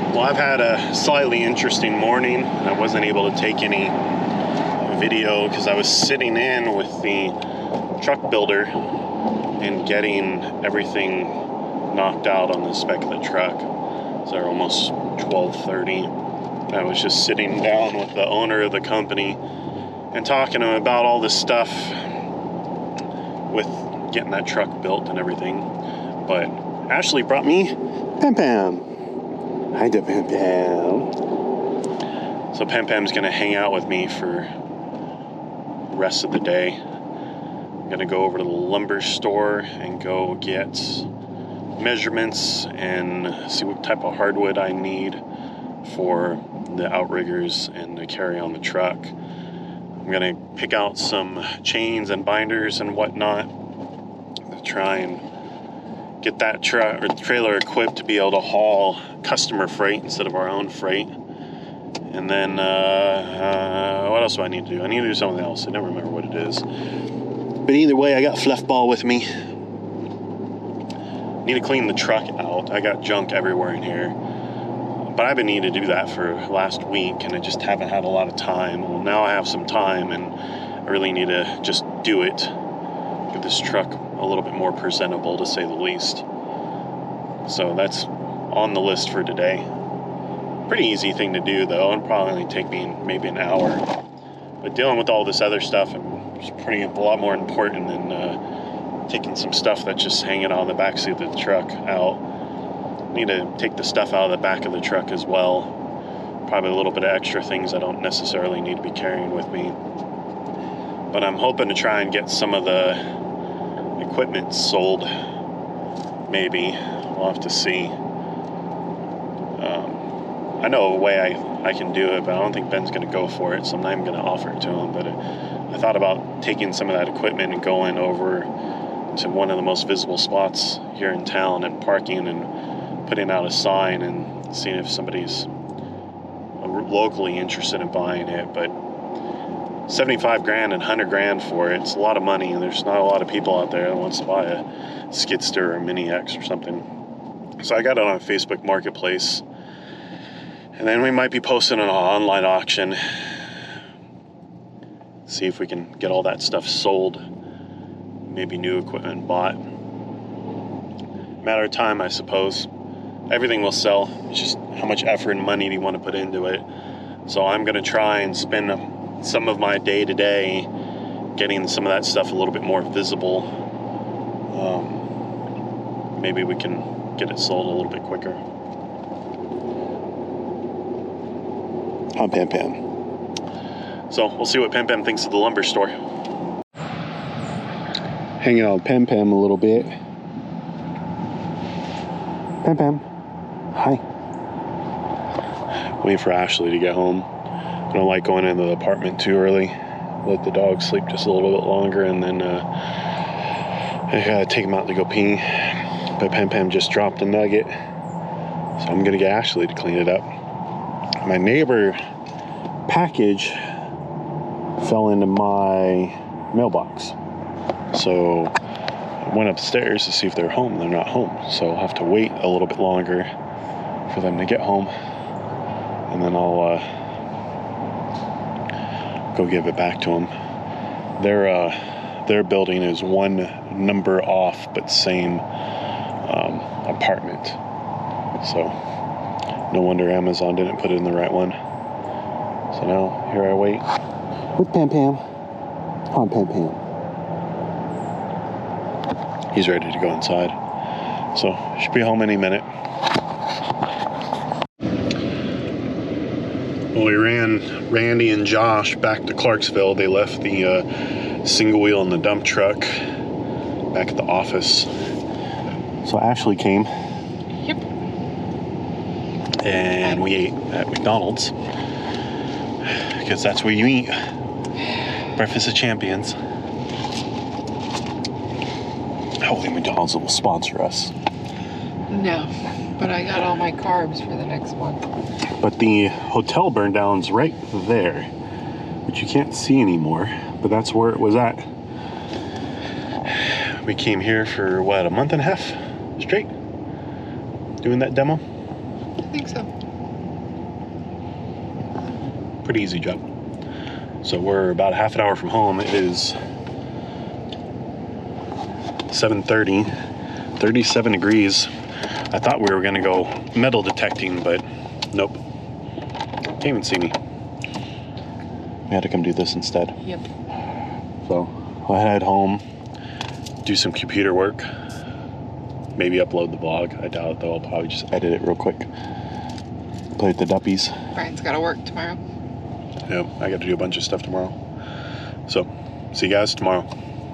Well, I've had a slightly interesting morning. I wasn't able to take any video because I was sitting in with the truck builder and getting everything knocked out on the spec of the truck. So they're almost 12:30. I was just sitting down with the owner of the company and talking to him about all this stuff with getting that truck built and everything. But Ashley brought me Pam Pam. Hi to Pam Pam. So Pam Pam's gonna hang out with me for the rest of the day. I'm gonna go over to the lumber store and go get measurements and see what type of hardwood I need for the outriggers and to carry on the truck. I'm gonna pick out some chains and binders and whatnot to try and get that truck or trailer equipped to be able to haul customer freight instead of our own freight. And then what else do I need to do? I need to do something else. I never remember what it is. But either way, I got Fluff Ball with me. Need to clean the truck out. I got junk everywhere in here. But I've been needing to do that for last week, and I just haven't had a lot of time. Well, now I have some time, and I really need to just do it. Get this truck a little bit more presentable, to say the least. So that's on the list for today. Pretty easy thing to do, though. It'll probably only take me maybe an hour. But dealing with all this other stuff is a lot more important than taking some stuff that's just hanging on the backseat of the truck out. Need to take the stuff out of the back of the truck as well. Probably a little bit of extra things I don't necessarily need to be carrying with me. But I'm hoping to try and get some of the equipment sold. Maybe. We'll have to see. I know a way I can do it, but I don't think Ben's going to go for it, so I'm not even going to offer it to him. But I thought about taking some of that equipment and going over to one of the most visible spots here in town and parking and putting out a sign and seeing if somebody's locally interested in buying it. But 75 grand and 100 grand for it, it's a lot of money, and there's not a lot of people out there that wants to buy a Skidster or a Mini X or something. So I got it on Facebook Marketplace, and then we might be posting an online auction, see if we can get all that stuff sold, maybe new equipment bought. Matter of time, I suppose. Everything will sell. It's just how much effort and money do you want to put into it. So I'm going to try and spend some of my day-to-day getting some of that stuff a little bit more visible. Maybe we can get it sold a little bit quicker. I'm Pam Pam. So we'll see what Pam Pam thinks of the lumber store. Hanging out with Pam Pam a little bit. Pam Pam. Hi. Waiting for Ashley to get home. I don't like going into the apartment too early. Let the dog sleep just a little bit longer, and then I gotta take him out to go pee. But Pam Pam just dropped a nugget, so I'm gonna get Ashley to clean it up. My neighbor package fell into my mailbox, so I went upstairs to see if they're home. They're not home, so I'll have to wait a little bit longer for them to get home, and then I'll go give it back to them. Their building is one number off, but same apartment, so no wonder Amazon didn't put it in the right one. So now here I wait with Pam Pam. On Pam Pam. He's ready to go inside, so should be home any minute. Well, we ran Randy and Josh back to Clarksville. They left the single wheel in the dump truck back at the office. So Ashley came. Yep. And we ate at McDonald's, because that's where you eat. Breakfast of Champions. Hopefully McDonald's will sponsor us. No, but I got all my carbs for the next month. But the hotel burned down's right there, which you can't see anymore, but that's where it was at. We came here for, what, a month and a half straight? Doing that demo? I think so. Pretty easy job. So we're about half an hour from home. It is 7:30, 37 degrees. I thought we were gonna go metal detecting, but nope. Can't even see me. We had to come do this instead. Yep. So I'll head home, do some computer work, maybe upload the vlog. I doubt it though. I'll probably just edit it real quick. Play with the duppies. Brian's got to work tomorrow. Yep, I got to do a bunch of stuff tomorrow. So, see you guys tomorrow.